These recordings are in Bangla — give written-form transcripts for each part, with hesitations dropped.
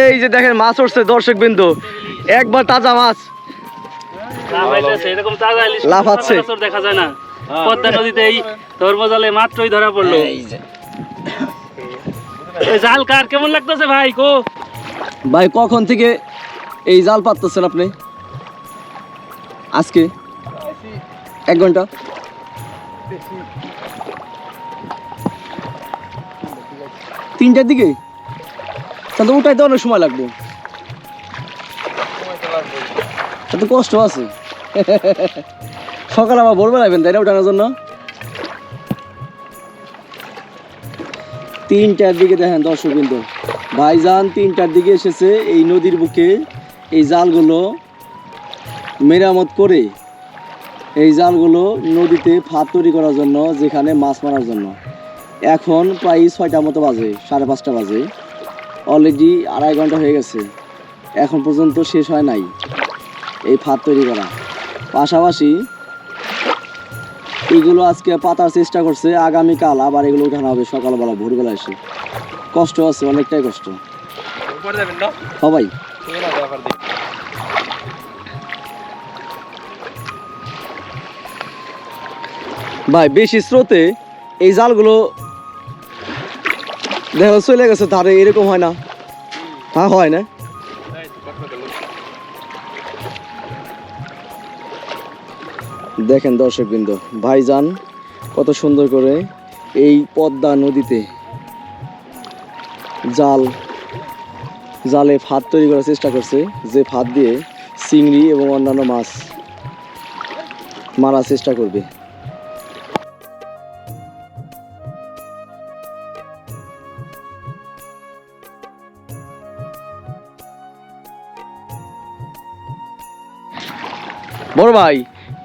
এই যে দেখেন মাছ উঠছে দর্শক বিন্দু, একবার তাজা মাছ লাফাচ্ছে। দেখা যায় না পদ্মা নদীতে এই ধর্মজালে মাত্রই ধরা পড়লো। জাল কার কেমন লাগতেছে ভাই? কো ভাই কখন থেকে এই জাল পাততেছেন আপনি? আজকে 1 ঘন্টা। তিনটার দিকে তাহলে উঠাইতে অনেক সময় লাগবে, এত কষ্ট আছে। সকালে আবার ভোরবেলা আইবেন তাই না উঠানোর জন্য? 3টার দিকে দেখেন দর্শক বিন্দু, ভাইজান 3টার দিকে এসেছে এই নদীর বুকে এই জালগুলো মেরামত করে, এই জালগুলো নদীতে ফাঁদ তৈরি করার জন্য, যেখানে মাছ মারার জন্য। এখন প্রায় 6টা মতো বাজে, 5:30 বাজে। অলরেডি 2.5 ঘন্টা হয়ে গেছে, এখন পর্যন্ত শেষ হয় নাই এই ফাঁদ তৈরি করা। পাশাপাশি এগুলো আজকে পাতার চেষ্টা করছে, আগামীকাল আবার এগুলো উঠানো হবে সকালবেলা ভোরবেলা এসে। কষ্ট আছে, অনেকটাই কষ্ট সবাই। ভাই বেশি স্রোতে এই জালগুলো দেখো চলে গেছে ধারে, এরকম হয় না? হ্যাঁ হয় না? দেখেন দর্শকবৃন্দ, ভাইজান কত সুন্দর করে এই পদ্মা নদীতে জালে ফাঁদ তৈরি করার চেষ্টা করছে, যে ফাঁদ দিয়ে চিংড়ি এবং অন্যান্য মাছ মারার চেষ্টা করবে। বড় ভাই,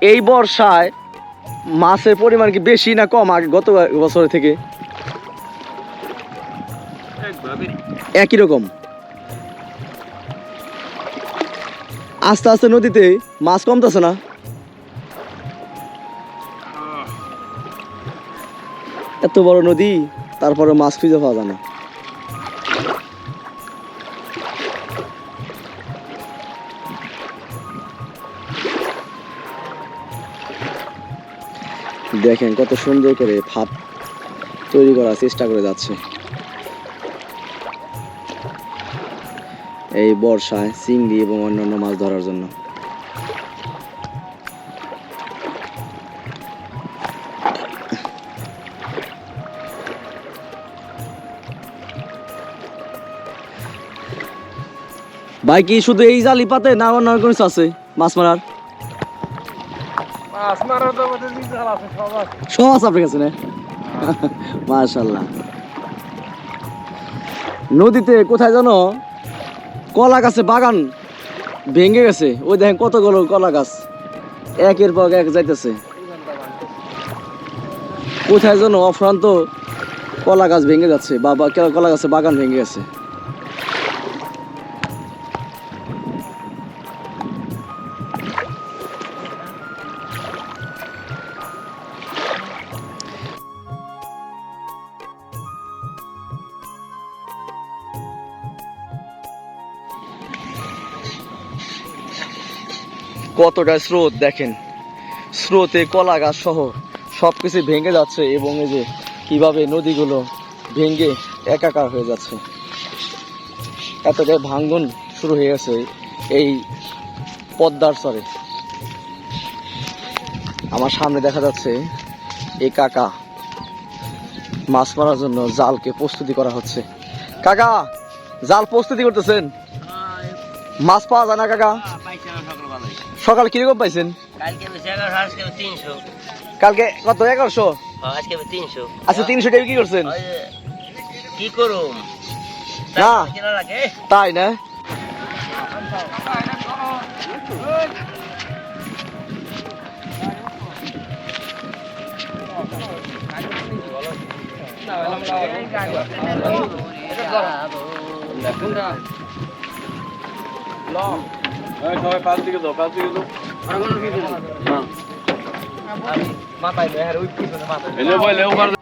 এই বর্ষায় মাছের পরিমাণ কি বেশি না কম আগে গত বছরের থেকে? একই রকম। আস্তে আস্তে নদীতে মাছ কমতেছে না? এত বড় নদী, তারপরে মাছ খুঁজে পাওয়া যায় না। দেখেন কত সুন্দর করে ফাঁদ তৈরি করার চেষ্টা করে যাচ্ছে এই বর্ষায় চিংড়ি এবং অন্যান্য মাছ ধরার জন্য। ভাই কি শুধু এই জালি পাতে না অন্য কোনো কিছু আছে মাছ মারার? সব আছে আপনার কাছে না? মাশাআল্লাহ। নদীতে কোথায় যেন কলা গাছে বাগান ভেঙে গেছে, ওই দেখেন কতগুলো কলা গাছ একের পর এক যাইতেছে। কোথায় যেন অফ্রান্ত কলা গাছ ভেঙে যাচ্ছে, বা কলা গাছে বাগান ভেঙে গেছে। কতটা স্রোত দেখেন, স্রোতে কলা গাছ সহ সবকিছু ভেঙে যাচ্ছে, এবং এই যে কিভাবে নদীগুলো ভেঙে একাকার হয়ে যাচ্ছে। এতটাই ভাঙ্গন শুরু হয়ে গেছে এই পদ্মার চরে। আমার সামনে দেখা যাচ্ছে এই কাকা মাছ মারার জন্য জালকে প্রস্তুতি করা হচ্ছে। কাকা জাল প্রস্তুতি করতেছেন? মাছ পাওয়া যায় না কাকা? সকাল কিরকম পাইছেন? কালকে কত? 1100? আজকে 300। আচ্ছা 300 টাকা কি করছেন? কি করুম না তাই না? সবাই 5 দিকে দাও, 5 দিকে দাও। মাথায় ওই পিছনে মাথায়